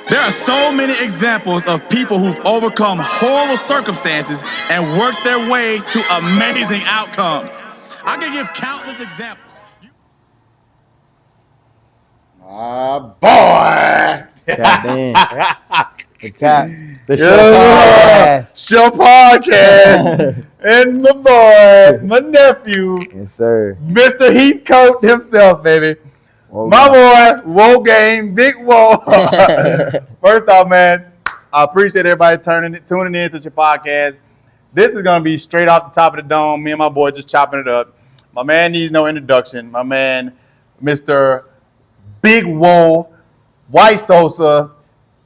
There are so many examples of people who've overcome horrible circumstances and worked their way to amazing outcomes. I can give countless examples. Boy! Tap in. The Sha-Podcast. And my boy, my nephew, Yes, sir. Mr. Heathcoat himself, baby. Whoa, My boy, Whoa Game, Big Whoa. First off, man, I appreciate everybody tuning in to your podcast. This is going to be straight off the top of the dome. Me and my boy just chopping it up. My man needs no introduction. My man, Mr. Big Whoa, White Sosa,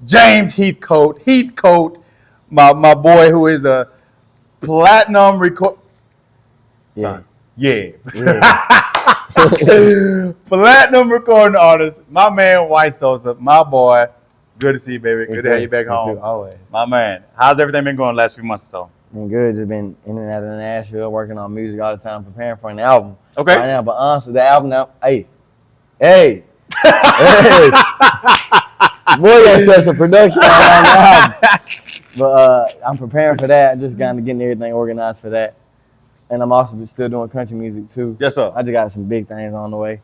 James Heathcoat, my boy who is a platinum record. Yeah. Platinum recording artist, my man White Sosa, my boy. Good to see you, baby. Good to have you back home. Always. My man. How's everything been going the last few months or so? Been good. Just been in and out of Nashville, working on music all the time, preparing for an album. Okay. Right now, but honestly, the album now, hey. Boy, that's some production on the album. But I'm preparing for that. Just kind of getting everything organized for that. And I'm also still doing country music too. Yes, sir. I just got some big things on the way.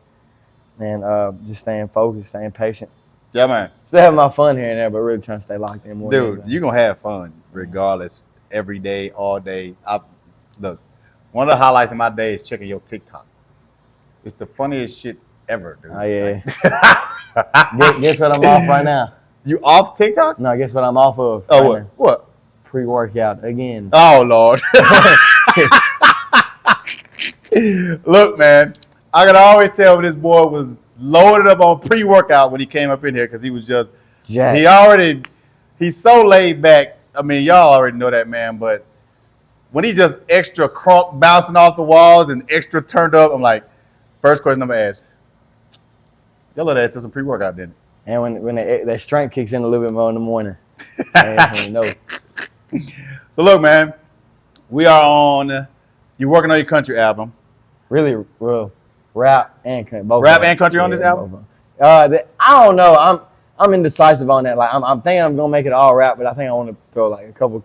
And just staying focused, staying patient. Yeah, man. Still having my fun here and there, but really trying to stay locked in more. Dude, you're going to have fun regardless, every day, all day. Look, one of the highlights of my day is checking your TikTok. It's the funniest shit ever, dude. Oh, yeah. Guess what I'm off right now? You off TikTok? No, guess what I'm off of? Oh, right what? now? What? Pre-workout again. Oh, Lord. Look, man, I could always tell when this boy was loaded up on pre-workout when he came up in here because he was just, Jack. he's so laid back. I mean, y'all already know that, man, but when he just extra crunk bouncing off the walls and extra turned up, I'm like, first question I'm going to ask, y'all let us do some pre-workout, didn't it? And when that strength kicks in a little bit more in the morning. That's when you know. So look, man, we are on, you're working on your country album. Really, well, rap and country. Both Rap and country on this album? I don't know. I'm indecisive on that. Like I'm thinking I'm gonna make it all rap, but I think I want to throw like a couple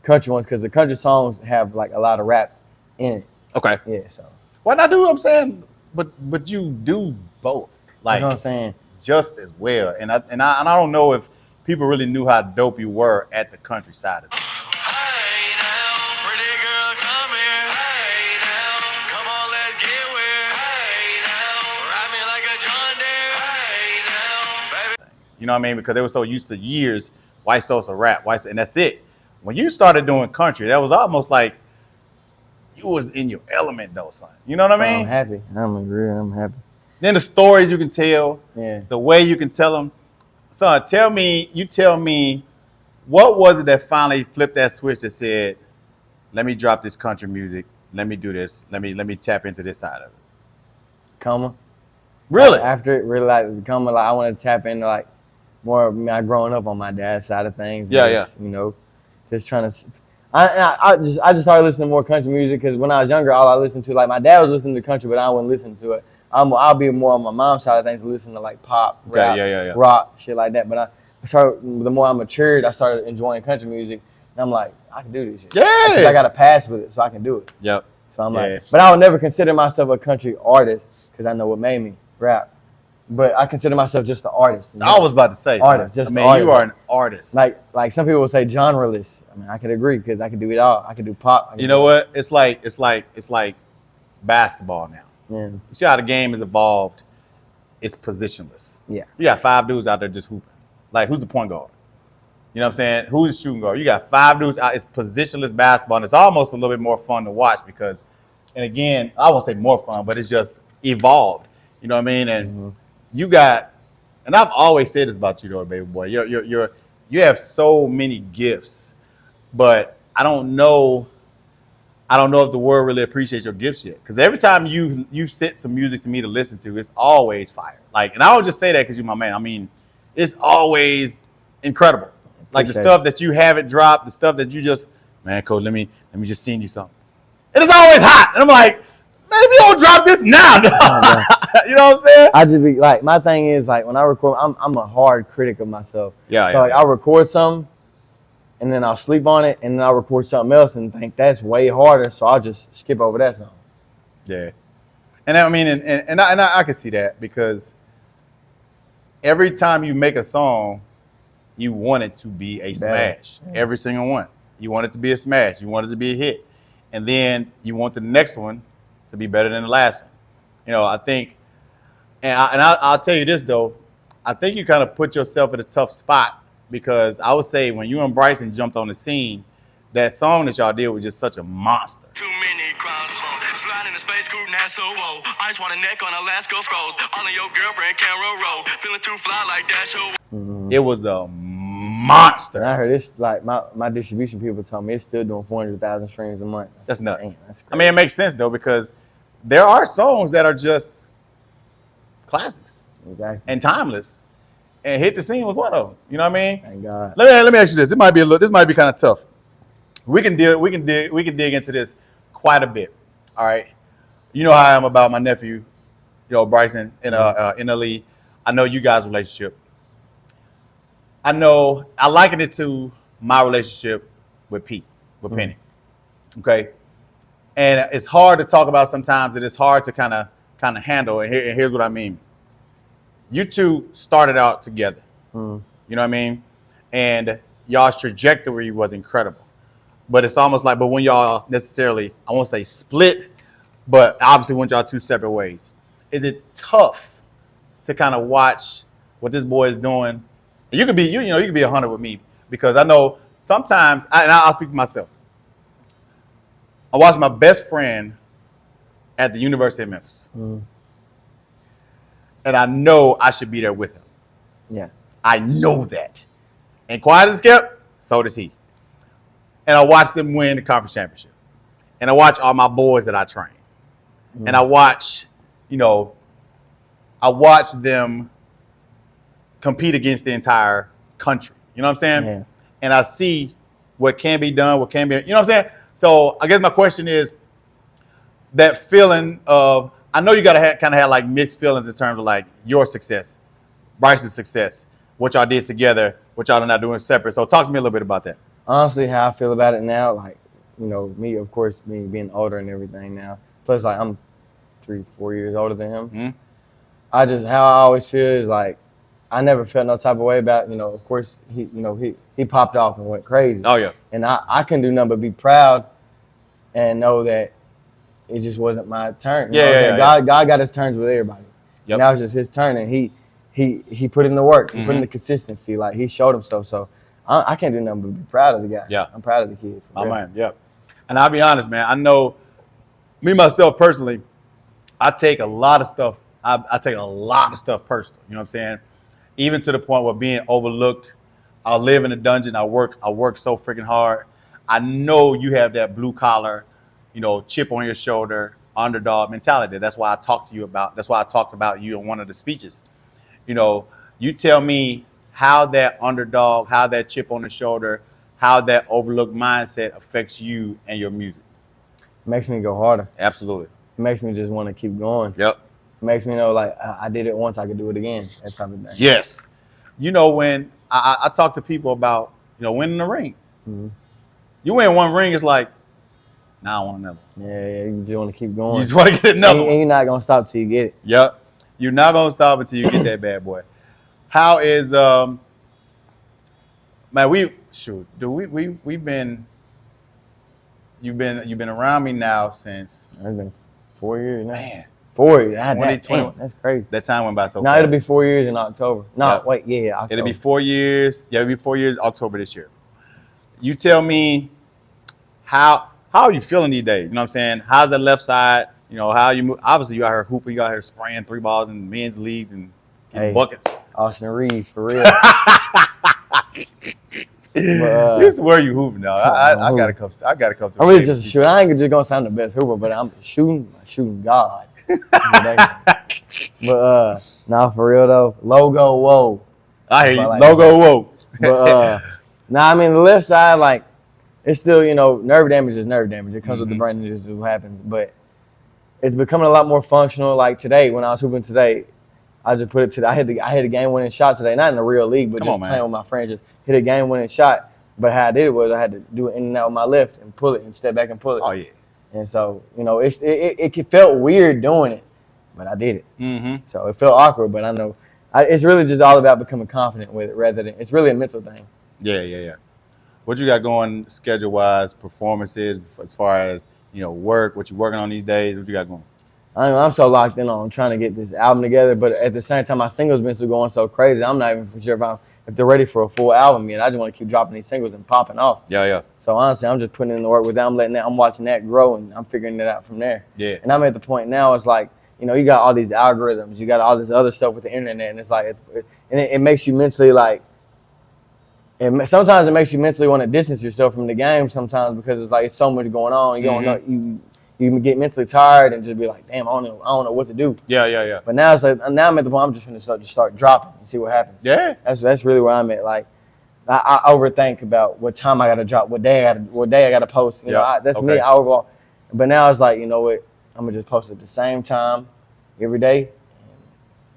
country ones because the country songs have like a lot of rap in it. Okay. Yeah, so Why not do what I'm saying? But you do both. Like, that's what I'm saying. just as well. And I don't know if people really knew how dope you were at the country side of it. Hey now, pretty girl, come here. Hey now, come on, let's get weird. Hey now, ride me like a John Deere. Hey now, baby. You know what I mean? Because they were so used to years, White Sosa rap, and that's it. When you started doing country, that was almost like you was in your element though, son. You know what I mean? I'm happy. I'm happy. Then the stories you can tell, Yeah. the way you can tell them. Son, tell me, what was it that finally flipped that switch that said, let me drop this country music, let me do this, let me tap into this side of it? Coma. Really? After it, really like Coma, like I want to tap into like more of my growing up on my dad's side of things. Yeah, just, you know, just trying to. I just started listening to more country music because when I was younger, all I listened to, like my dad was listening to country, but I wouldn't listen to it. I'll be more on my mom's side of things and listen to like pop, rap, rock, shit like that. But I started, the more I matured, I started enjoying country music. And I'm like, I can do this shit. Yeah. Because I got a pass with it, so I can do it. Yep. So I'm like, but I would never consider myself a country artist because I know what made me rap. But I consider myself just an artist. You know? I was about to say, artist. son. Just I mean, artist. you are an artist. Like some people would say genreless. I mean, I could agree because I can do it all. I can do pop. You know what? It's like basketball now. Yeah. You see how the game has evolved? It's positionless. Yeah. You got 5 dudes out there just hooping. Like, who's the point guard? You know what I'm saying? Who's the shooting guard? You got 5 dudes out. It's positionless basketball, and it's almost a little bit more fun to watch because, and again, I won't say more fun, but it's just evolved. You know what I mean? And you got, and I've always said this about you, though, baby boy. You have so many gifts, but I don't know if the world really appreciates your gifts yet. Because every time you sent some music to me to listen to, it's always fire. Like, and I don't just say that because you're my man. I mean, it's always incredible. Like the stuff that you haven't dropped, the stuff that you just, man, Cole, let me just send you something. And it's always hot. And I'm like, man, if you don't drop this now, You know what I'm saying? I just be like, my thing is like when I record, I'm a hard critic of myself. Yeah. So like I'll record something, and then I'll sleep on it, and then I'll record something else and think that's way harder. So I'll just skip over that song. Yeah. And I mean, and I can see that because every time you make a song, you want it to be a smash. Yeah. Every single one. You want it to be a smash. You want it to be a hit. And then you want the next one to be better than the last one. You know, I think, I'll tell you this, though. I think you kind of put yourself in a tough spot because I would say when you and Bryson jumped on the scene, that song that y'all did was just such a monster. Too many crowds, sliding in the space coupe, NASA, whoa. I just want a neck on Alaska froze. All of your girlfriend camera roll. Feeling too fly like that, show. It was a monster. And I heard it's like my distribution people told me it's still doing 400,000 streams a month. That's nuts. Damn, that's I mean, it makes sense, though, because there are songs that are just classics exactly. and timeless. And Hit the Scene was one of them. You know what I mean? Thank God. Let me ask you this. This might be kind of tough. We can dig into this quite a bit. All right. You know how I am about my nephew, you know, Bryson in the league. I know you guys' relationship. I know I liken it to my relationship with Penny. Okay. And it's hard to talk about sometimes, and it's hard to kind of handle. And here's what I mean. You two started out together. You know what I mean? And y'all's trajectory was incredible. But it's almost like, but when y'all necessarily, I won't say split, but obviously went y'all two separate ways. Is it tough to kind of watch what this boy is doing? You could be, you could be 100 with me because I know sometimes, and I'll speak for myself. I watched my best friend at the University of Memphis. And I know I should be there with him. Yeah. I know that. And quiet as kept, so does he. And I watched them win the conference championship. And I watch all my boys that I train. And I watch, them compete against the entire country. You know what I'm saying? Yeah. And I see what can be done, what can be, you know what I'm saying? So I guess my question is that feeling of, I know you got to kind of have like mixed feelings in terms of like your success, Bryce's success, what y'all did together, what y'all are not doing separate. So talk to me a little bit about that. Honestly, how I feel about it now, like, me, of course, me being older and everything now. Plus, like, I'm 3-4 years older than him. How I always feel is like, I never felt no type of way about, of course, he popped off and went crazy. Oh, yeah. And I couldn't do nothing but be proud and know that it just wasn't my turn. God got his turns with everybody. Yep. And that was just his turn, and he put in the work. He put in the consistency. Like, he showed himself. So I can't do nothing but be proud of the guy. Yeah. I'm proud of the kid. My man, yeah. And I'll be honest, man. I know me, myself, personally, I take a lot of stuff. I take a lot of stuff personal. You know what I'm saying? Even to the point where being overlooked. I live in a dungeon. I work so freaking hard. I know you have that blue collar, chip on your shoulder, underdog mentality. That's why I talked about you in one of the speeches. You tell me how that underdog, how that chip on the shoulder, how that overlooked mindset affects you and your music. It makes me go harder. Absolutely. It makes me just want to keep going. Yep. It makes me know, like, I did it once, I could do it again. That type of thing. Yes. When I talk to people about, winning the ring. You win one ring, it's like, now I want another. Yeah, you just want to keep going. You just want to get another one. And you're not going to stop till you get it. Yep. You're not going to stop until you get that bad boy. How is, man, you've been around me now since. It's been 4 years now. Man. 4 years. 2020. That's crazy. That time went by so No, fast. it'll be 4 years in October. No, Yeah. wait, yeah, October. It'll be 4 years. Yeah, it'll be 4 years October this year. You tell me how are you feeling these days? You know what I'm saying? How's that left side? How you move? Obviously, you out here hooping. You out here spraying 3 balls in men's leagues and getting buckets. Austin Reeves, for real. This is where you hooping now. I gotta come. I gotta come to. I'm really just shooting. I ain't just gonna sound the best hooper, but I'm shooting God. But for real though, logo, whoa. I hear you. Like, Logo, whoa. But the left side, like, it's still, nerve damage is nerve damage. It comes with the brain, and this is what happens. But it's becoming a lot more functional. Like today, when I was hooping today, I just put it to. I hit a game-winning shot today, not in the real league, but just playing with my friends. Just hit a game-winning shot. But how I did it was I had to do it in and out with my left and pull it and step back and pull it. Oh, yeah. And so, it felt weird doing it, but I did it. Mm-hmm. So it felt awkward, but I know it's really just all about becoming confident with it rather than it's really a mental thing. Yeah. What you got going schedule-wise, performances, as far as, work, what you working on these days? What you got going? I'm so locked in on trying to get this album together, but at the same time, my singles been going so crazy. I'm not even for sure if they're ready for a full album yet. I just want to keep dropping these singles and popping off. Yeah. So honestly, I'm just putting in the work with that. I'm watching that grow, and I'm figuring it out from there. Yeah. And I'm at the point now. It's like you got all these algorithms, you got all this other stuff with the internet, and it's like it makes you mentally like. Sometimes it makes you mentally want to distance yourself from the game. Sometimes because it's like it's so much going on. You don't know you get mentally tired and just be like, damn, I don't know what to do. Yeah. But now it's like now I'm at the point I'm just gonna start dropping and see what happens. Yeah. That's really where I'm at. Like I overthink about what time I gotta drop, what day I gotta post. That's me. I overall. But now it's like, you know what? I'm gonna just post at the same time every day and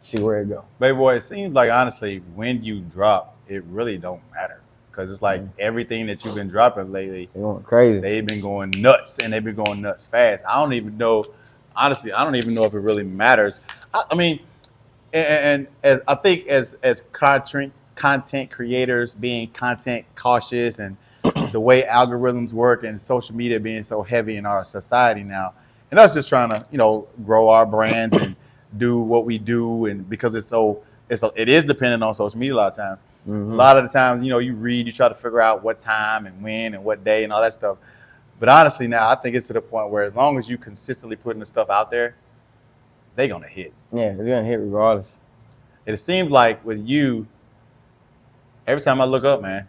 see where it go. Baby boy, it seems like honestly when you drop, it really don't matter. Because it's like everything that you've been dropping lately, They're going crazy. they've been going nuts, and they've been going nuts fast. I don't even know if it really matters. I mean, and as I think as content creators being content cautious and the way algorithms work and social media being so heavy in our society now, and us just trying to grow our brands and do what we do, and because it is dependent on social media a lot of times. Mm-hmm. A lot of the times, you read, you try to figure out what time and when and what day and all that stuff. But honestly, now I think it's to the point where as long as you consistently putting the stuff out there, they're gonna hit. Yeah, it's gonna hit regardless. It seems like with you, every time I look up, man,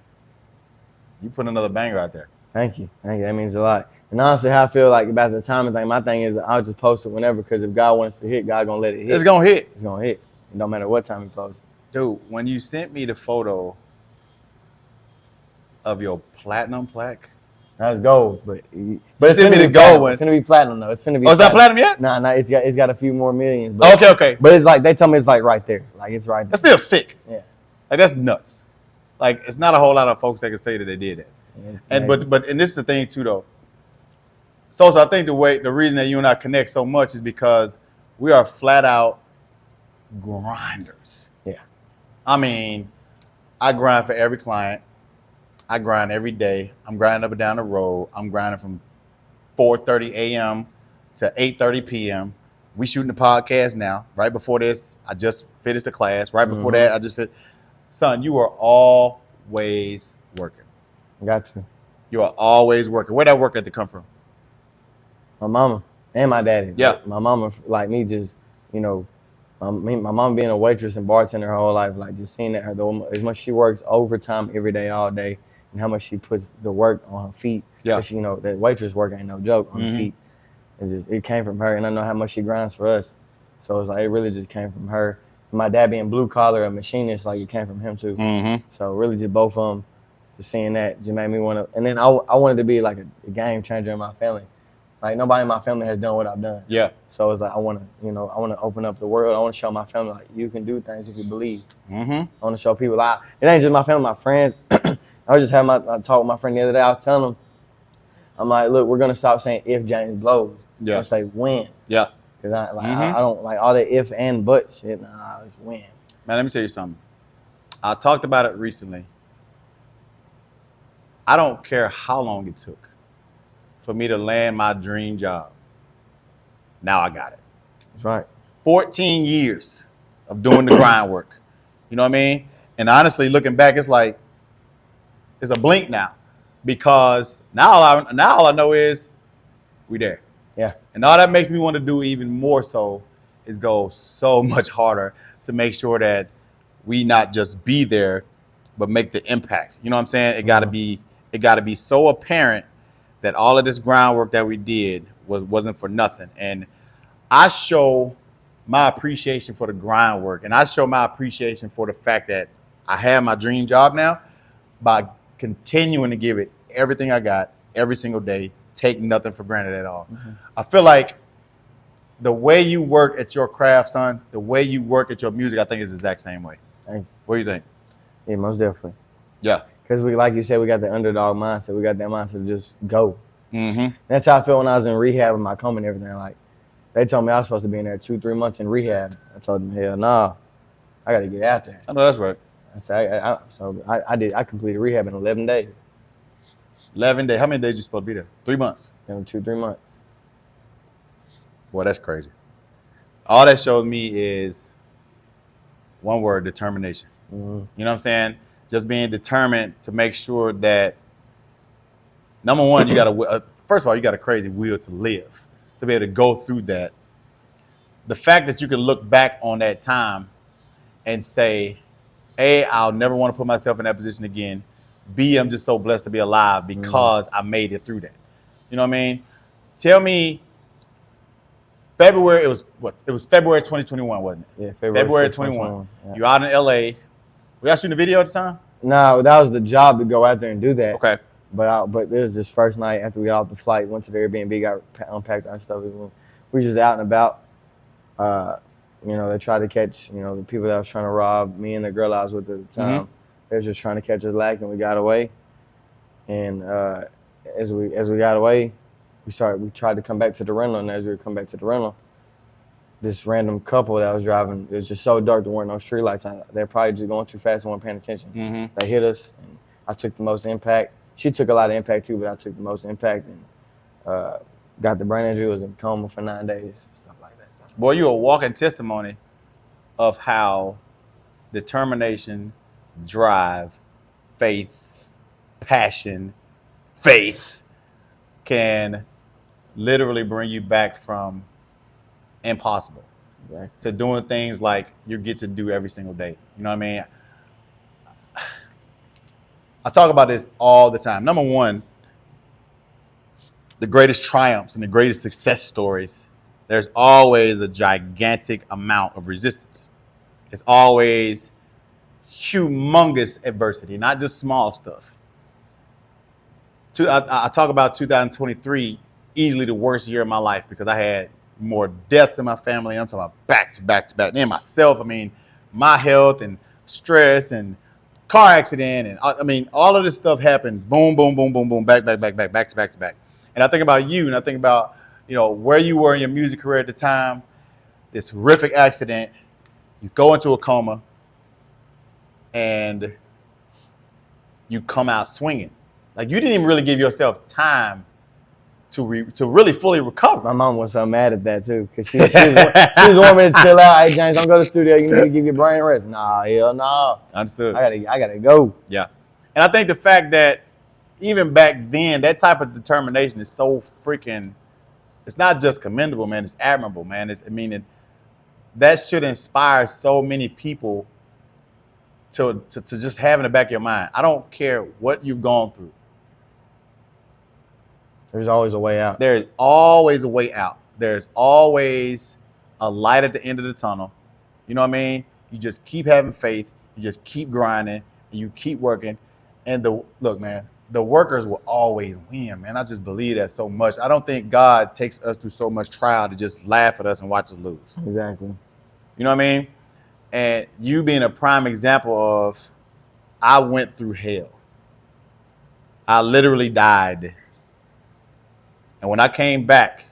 you put another banger out there. Thank you. That means a lot. And honestly, how I feel like about the timing thing, my thing is I'll just post it whenever, because if God wants to hit, God gonna let it hit. It's gonna hit. It's gonna hit. It don't matter what time you post it. Dude, when you sent me the photo of your platinum plaque, that was gold, but it's gonna be the gold one. It's gonna be platinum though. It's gonna be. Oh, is that platinum yet? Nah, it's got a few more millions. But, okay. But it's like they tell me it's like right there, like it's right there. That's still sick. Yeah. Like that's nuts. Like it's not a whole lot of folks that can say that they did that. Yeah, and this is the thing too though. Sosa, I think the reason that you and I connect so much is because we are flat out grinders. Yeah. I mean, I grind for every client. I grind every day. I'm grinding up and down the road. I'm grinding from 4:30 a.m. to 8:30 p.m. We shooting the podcast now. Right before this, I just finished the class. Right before that, I just finished. Son, you are always working. Got to. You are always working. Where'd that work ethic come from? My mama and my daddy. Yeah. My mama, like me, just, my mom being a waitress and bartender her whole life, like just seeing that as much she works overtime every day, all day, and how much she puts the work on her feet. Yeah. She, that waitress work ain't no joke on her feet. It came from her, and I know how much she grinds for us. So it's like it really just came from her. My dad being blue collar, a machinist, like it came from him too. Mm-hmm. So really just both of them, just seeing that just made me want to. And then I wanted to be like a game changer in my family. Like nobody in my family has done what I've done. Yeah. So it's like I want to open up the world. I want to show my family like you can do things if you believe. Mm-hmm. I want to show people it ain't just my family, my friends. I was just having I talk with my friend the other day. I was telling him, I'm like, look, we're gonna stop saying if James blows. Yeah. Let's say when. Yeah. Cause I don't like all that if and but shit. Nah, it's when. Man, let me tell you something. I talked about it recently. I don't care how long it took for me to land my dream job. Now I got it. That's right. 14 years of doing the grind work. You know what I mean? And honestly, looking back, it's like, it's a blink now. Because now all I know is we there. Yeah. And all that makes me want to do even more so is go so much harder to make sure that we not just be there, but make the impact. You know what I'm saying? It gotta be so apparent that all of this groundwork that we did wasn't for nothing. And I show my appreciation for the grind work, and I show my appreciation for the fact that I have my dream job now by continuing to give it everything I got every single day, take nothing for granted at all. Mm-hmm. I feel like the way you work at your craft, son, the way you work at your music, I think is the exact same way. Thank you. What do you think? Yeah, most definitely. Yeah. Because we, like you said, we got the underdog mindset. We got that mindset to just go. Mm-hmm. That's how I felt when I was in rehab with my coma and everything. Like, they told me I was supposed to be in there 2-3 months in rehab. I told them, hell no, I got to get out there. I know that's right. I said, so I completed rehab in 11 days. 11 days. How many days you supposed to be there? 3 months. 2-3 months. Boy, that's crazy. All that showed me is one word: determination. Mm-hmm. You know what I'm saying? Just being determined to make sure that, number one, you got to, first of all, you got a crazy will to live, to be able to go through that. The fact that you can look back on that time and say, A, I'll never want to put myself in that position again. B, I'm just so blessed to be alive because I made it through that. You know what I mean? Tell me, February, it was February 2021, wasn't it? Yeah, February 21. Yeah. You're out in LA. Were y'all shooting a video at the time? No, that was the job to go out there and do that. Okay. But it was this first night after we got off the flight, went to the Airbnb, got unpacked our stuff. We were just out and about. You know, they tried to catch, you know, the people that was trying to rob me and the girl I was with at the time. They was just trying to catch us lacking. We got away. And as we got away, we tried to come back to the rental, and as we come back to the rental, this random couple that was driving, it was just so dark, there weren't no street lights on. They're probably just going too fast and weren't paying attention. Mm-hmm. They hit us, and I took the most impact. She took a lot of impact too, but I took the most impact and got the brain injury, was in coma for 9 days, stuff like that. So. Boy, you're a walking testimony of how determination, drive, faith, passion, faith can literally bring you back from impossible to doing things like you get to do every single day. You know what I mean? I talk about this all the time. Number one, the greatest triumphs and the greatest success stories, there's always a gigantic amount of resistance. It's always humongous adversity, not just small stuff. I talk about 2023, easily the worst year of my life because I had more deaths in my family. I'm talking about back to back to back. And myself, I mean, my health and stress and car accident. And I mean, all of this stuff happened. Boom, boom, boom, boom, boom, back to back. And I think about you and I think about, you know, where you were in your music career at the time, this horrific accident, you go into a coma and you come out swinging. Like you didn't even really give yourself time to really fully recover. My mom was so mad at that too, because she was wanting me to chill out. Hey James, don't go to the studio. You need to give your brain a rest. Nah, hell no. Understood. I gotta go. Yeah, and I think the fact that even back then, that type of determination is so freaking. It's not just commendable, man. It's admirable, man. That should inspire so many people to just have in the back of your mind. I don't care what you've gone through. There's always a way out. There's always a way out. There's always a light at the end of the tunnel. You know what I mean? You just keep having faith. You just keep grinding. And you keep working. And look, man, the workers will always win, man. I just believe that so much. I don't think God takes us through so much trial to just laugh at us and watch us lose. Exactly. You know what I mean? And you being a prime example of, I went through hell. I literally died. And when I came back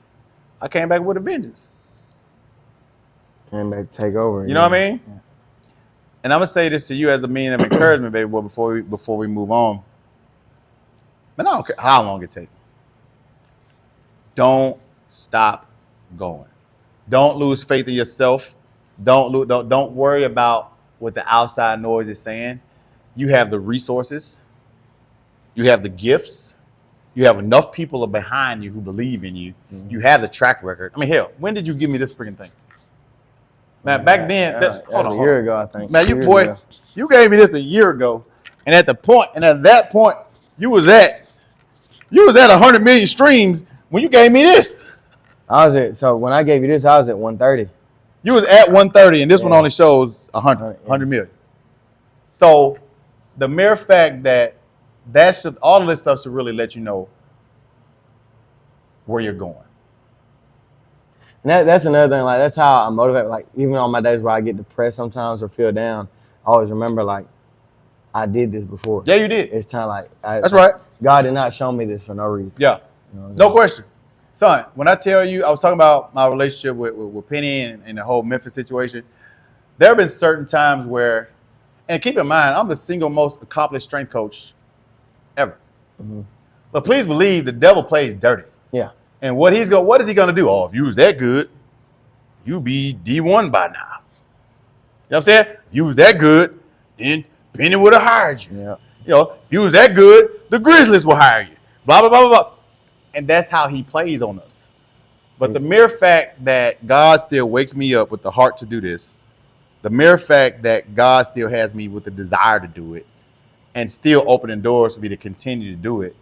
with a vengeance. Came back to take over. You know what I mean? Yeah. And I'm gonna say this to you as a mean of encouragement, baby boy, before we move on. Man, I don't care how long it takes. Don't stop going. Don't lose faith in yourself. Don't worry about what the outside noise is saying. You have the resources. You have the gifts. You have enough people behind you who believe in you. Mm-hmm. You have the track record. I mean, hell, when did you give me this freaking thing? Man, back then, hold on. A year ago, I think. Man, you gave me this a year ago. And at that point, you was at 100 million streams when you gave me this. So when I gave you this, I was at 130. You was at 130, and this one only shows 100 million. So the mere fact that all of this stuff should really let you know where you're going. And that's another thing. Like that's how I motivate. Like even on my days where I get depressed sometimes or feel down, I always remember like I did this before. Yeah, you did. It's kind of like That's right. God did not show me this for no reason. Yeah. You know what I'm No saying? question. Son, when I tell you, I was talking about my relationship with Penny and the whole Memphis situation. There have been certain times where, and keep in mind, I'm the single most accomplished strength coach ever. Mhm. But please believe the devil plays dirty. Yeah. And what is he gonna do? Oh, if you was that good, you be D1 by now. You know what I'm saying? You was that good, then Penny would have hired you. Yeah. You know, you was that good, the Grizzlies will hire you. Blah, blah, blah, blah, blah. And that's how he plays on us. But the mere fact that God still wakes me up with the heart to do this, the mere fact that God still has me with the desire to do it, and still opening doors for me to continue to do it,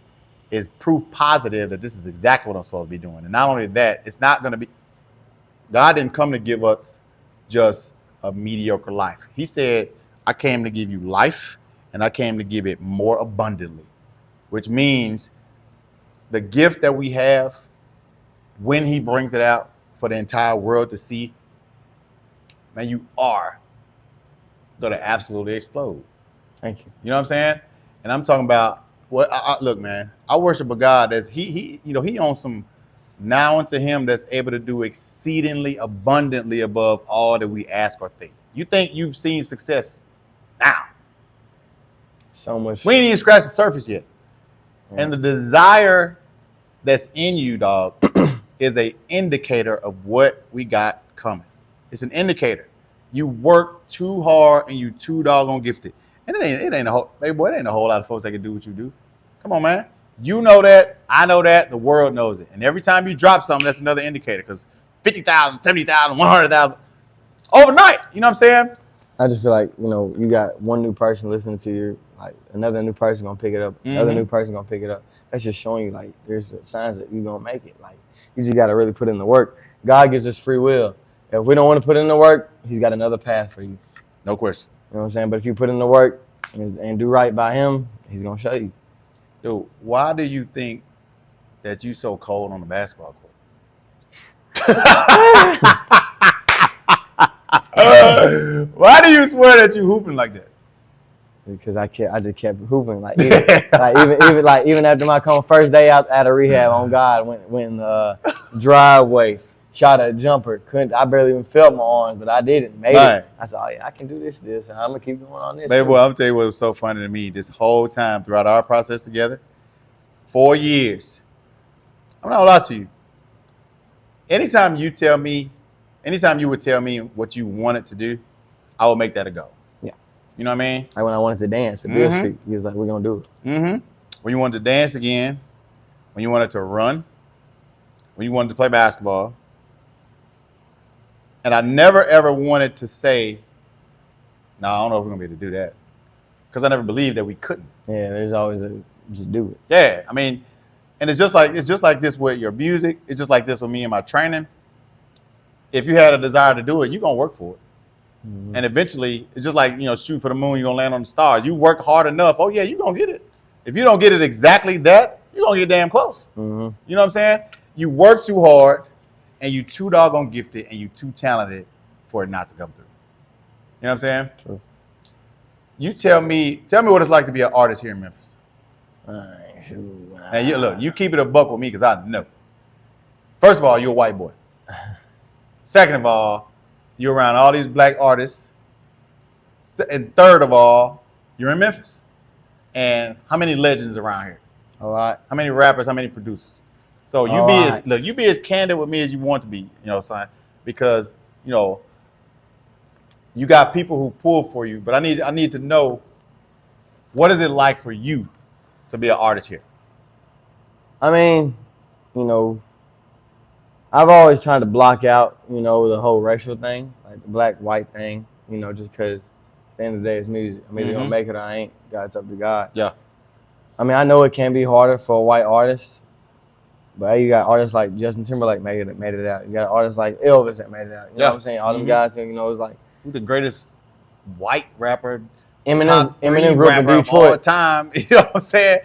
is proof positive that this is exactly what I'm supposed to be doing. And not only that, it's not going to be, God didn't come to give us just a mediocre life. He said, I came to give you life, and I came to give it more abundantly, which means the gift that we have, when he brings it out for the entire world to see, man, you are going to absolutely explode. Thank you. You know what I'm saying? And I'm talking about, look, man, I worship a God that's, he owns some now unto him that's able to do exceedingly abundantly above all that we ask or think. You think you've seen success now? So much. We ain't even scratched the surface yet. Yeah. And the desire that's in you, dog, is an indicator of what we got coming. It's an indicator. You work too hard and you too doggone gifted. And it ain't a whole, hey boy, it ain't a whole lot of folks that can do what you do. Come on, man. You know that. I know that. The world knows it. And every time you drop something, that's another indicator. Because 50,000, 70,000, 100,000 overnight. You know what I'm saying? I just feel like, you got one new person listening to you, like another new person gonna pick it up, another new person gonna pick it up. That's just showing you like there's signs that you're gonna make it. Like you just gotta really put in the work. God gives us free will. If we don't want to put in the work, he's got another path for you. No question. You know what I'm saying? But if you put in the work and do right by him, he's gonna show you. Dude, why do you think that you so cold on the basketball court? Why do you swear that you hooping like that? Because I just kept hooping even after my first day out of rehab on God went in the driveway, shot a jumper. I barely even felt my arms, but I did it, made it. I said, oh yeah, I can do this, and I'm gonna keep going on this. Baby boy, I'm gonna tell you what was so funny to me this whole time throughout our process together. 4 years. I'm not gonna lie to you. Anytime you would tell me what you wanted to do, I would make that a go. Yeah. You know what I mean? Like when I wanted to dance at Bill Street, he was like, we're gonna do it. Mm-hmm. When you wanted to dance again, when you wanted to run, when you wanted to play basketball. And I never ever wanted to say, no, I don't know if we're gonna be able to do that. Because I never believed that we couldn't. Yeah, there's always just do it. Yeah, I mean, and it's just like this with your music. It's just like this with me and my training. If you had a desire to do it, you're gonna work for it. Mm-hmm. And eventually, it's just like, shoot for the moon, you're gonna land on the stars. You work hard enough, oh yeah, you're gonna get it. If you don't get it exactly that, you're gonna get damn close. Mm-hmm. You know what I'm saying? You work too hard and you too doggone gifted and you too talented for it not to come through. You know what I'm saying? True. You tell me what it's like to be an artist here in Memphis. And you keep it a buck with me because I know. First of all, you're a white boy. Second of all, you're around all these black artists. And third of all, you're in Memphis. And how many legends around here? A lot. How many rappers? How many producers? So you be as candid with me as you want to be, son, because you got people who pull for you. But I need to know, what is it like for you to be an artist here? I mean, I've always tried to block out, the whole racial thing, like the black-white thing, just because at the end of the day, it's music. I mean, they're going to make it or I ain't. It's up to God. Yeah. I mean, I know it can be harder for a white artist, but you got artists like Justin Timberlake made it out. You got artists like Elvis that made it out. You know what I'm saying? All them guys, it's like... Who's the greatest white rapper? Eminem grew up in Detroit. All the time. You know what I'm saying?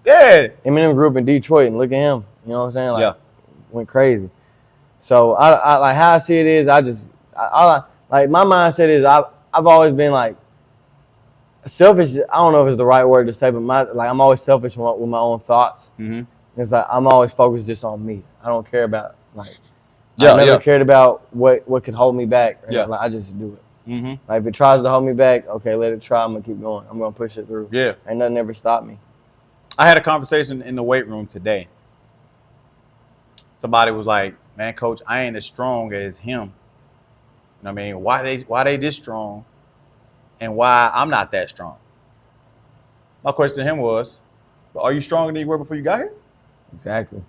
Yeah. Eminem grew up in Detroit, and look at him. You know what I'm saying? Like, went crazy. So I like how I see it is like my mindset is I've always been like selfish. I don't know if it's the right word to say, but I'm always selfish with my own thoughts. Mm-hmm. It's like I'm always focused just on me. I don't care about like Yeah, I never cared about what could hold me back. Yeah. Like I just do it. Mm-hmm. Like if it tries to hold me back, okay, let it try. I'm gonna keep going. I'm gonna push it through. Yeah. Ain't nothing ever stopped me. I had a conversation in the weight room today. Somebody was like, "Man, coach, I ain't as strong as him. You know what I mean? Why they this strong, and why I'm not that strong?" My question to him was, "Are you stronger than you were before you got here?" Exactly.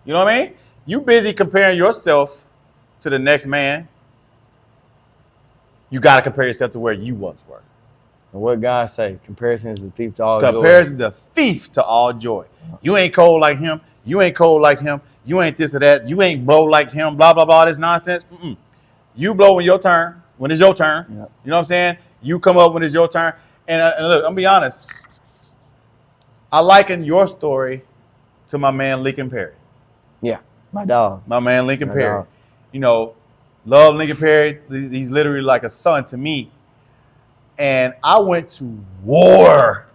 You know what I mean? You busy comparing yourself to the next man. You got to compare yourself to where you once were. And what God say? Comparison is the thief to all joy. Comparison is the thief to all joy. You ain't cold like him. You ain't cold like him. You ain't this or that. You ain't blow like him. Blah, blah, blah. This nonsense. Mm-mm. You blow when your turn. When it's your turn. Yep. You know what I'm saying? You come up when it's your turn. And look, I'm going to be honest. I liken your story to my man Lincoln Perry. Yeah, my dog. My man Lincoln My Perry. dog. You know, love Lincoln Perry. He's literally like a son to me. And I went to war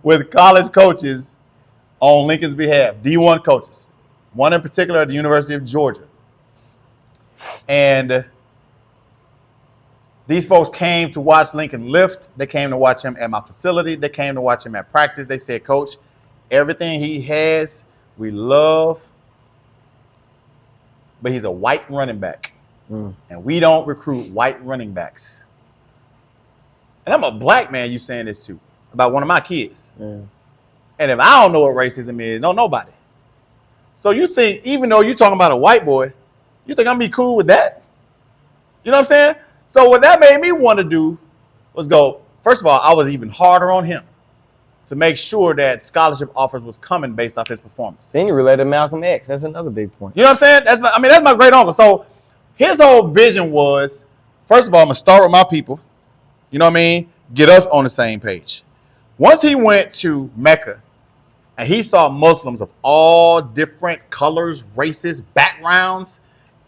with college coaches on Lincoln's behalf, D1 coaches. One in particular at the University of Georgia. And these folks came to watch Lincoln lift. They came to watch him at my facility. They came to watch him at practice. They said, "Coach, everything he has, we love, but he's a white running back. And we don't recruit white running backs." And I'm a black man you saying this to about one of my kids. Yeah. And if I don't know what racism is, no nobody. So you think, even though you're talking about a white boy, you think I'm gonna be cool with that? You know what I'm saying? So what that made me want to do was go, first of all, I was even harder on him to make sure that scholarship offers was coming based off his performance. Then you related to Malcolm X. That's another big point. You know what I'm saying? That's my great uncle. So his whole vision was, first of all, I'm gonna start with my people. You know what I mean? Get us on the same page. Once he went to Mecca and he saw Muslims of all different colors, races, backgrounds,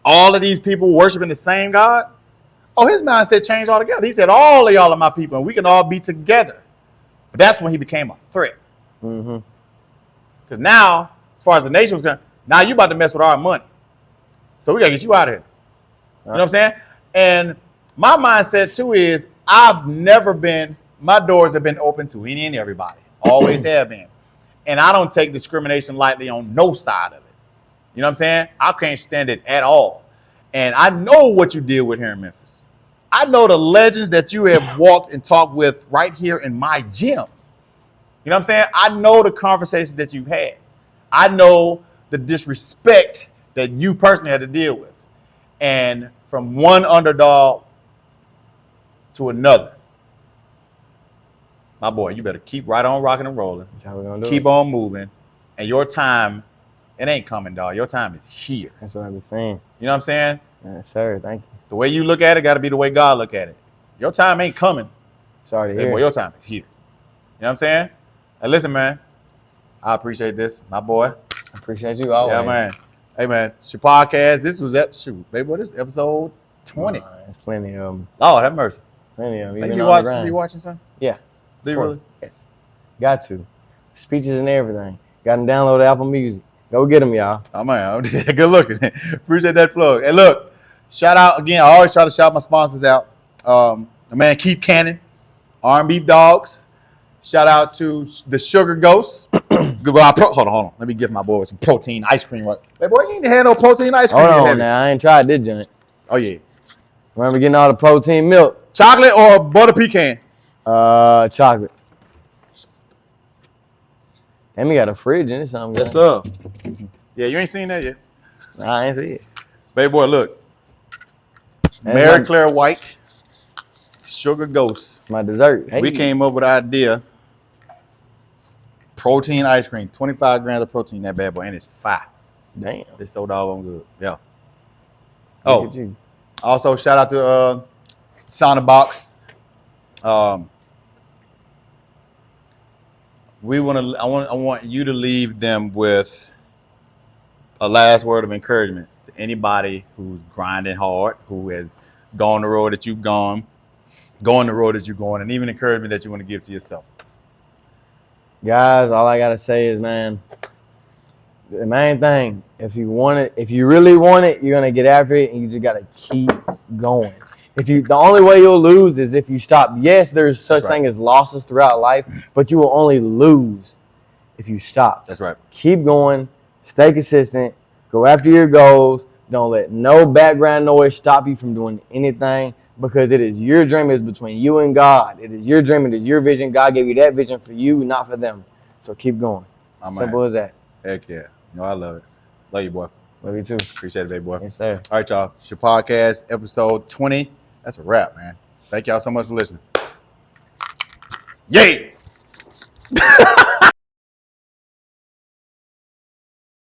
all of these people worshiping the same God, his mindset changed altogether. He said, all of y'all are my people and we can all be together. But that's when he became a threat. Mm-hmm. Because now, as far as the nation was concerned, now you about to mess with our money. So we got to get you out of here. You know what I'm saying? And my mindset too is my doors have been open to any and everybody. Always have been. And I don't take discrimination lightly on no side of it. You know what I'm saying? I can't stand it at all. And I know what you deal with here in Memphis. I know the legends that you have walked and talked with right here in my gym. You know what I'm saying? I know the conversations that you've had. I know the disrespect that you personally had to deal with. And from one underdog to another, my boy, you better keep right on rocking and rolling. That's how we're gonna do Keep it. on moving. And your time, it ain't coming, dog. Your time is here. That's what I was saying. You know what I'm saying? Yes, sir. Thank you. The way you look at it got to be the way God look at it. Your time ain't coming. Sorry to Hey, hear. boy, your time is here. You know what I'm saying? And listen, man, I appreciate this, my boy. I appreciate you always. Yeah, man. Hey, man, Sha-Podcast. This was baby boy, this is episode 20. There's plenty of them. Lord have mercy. Plenty of them. Hey, Even you on the grind. watching, son? Yeah. Do you Of really? course. Yes. Got to. Speeches and everything. Got them download Apple Music. Go get them, y'all. Oh, man. Good looking. Appreciate that plug. Hey, look, shout out again. I always try to shout my sponsors out. The man Keith Cannon, R&B Dogs. Shout out to the Sugar Ghosts. Hold on. Let me give my boy some protein ice cream. Hey, boy, you ain't had no protein ice cream. Hold on now. I ain't tried this joint. Oh, yeah. Remember getting all the protein milk? Chocolate or butter pecan? Chocolate. Damn, we got a fridge in it. Something. Yes, sir. Yeah, you ain't seen that yet. Nah, I ain't see it. Baby boy, look. That's Mary Claire White, Sugar Ghost. My dessert. Hey. We came up with the idea. Protein ice cream, 25 grams of protein, that bad boy, and it's fire. Damn. It's so doggone good. Yeah. Look at you. Also shout out to Sonabox. I want you to leave them with a last word of encouragement to anybody who's grinding hard, who has gone the road that you've going the road that you're going, and even encouragement that you want to give to yourself. Guys, all I gotta say is, man, the main thing, if you want it, if you really want it, you're gonna get after it, and you just gotta keep going. The only way you'll lose is if you stop. Yes, there's such thing as losses throughout life, but you will only lose if you stop. That's right. Keep going, stay consistent, go after your goals. Don't let no background noise stop you from doing anything, because it is your dream. It's between you and God. It is your dream. It is your vision. God gave you that vision for you, not for them. So keep going. Simple as that. Heck yeah. I love it. Love you, boy. Love you too. Appreciate it, baby boy. Yes, sir. All right, y'all. It's your podcast, episode 20. That's a wrap, man. Thank y'all so much for listening. Yay!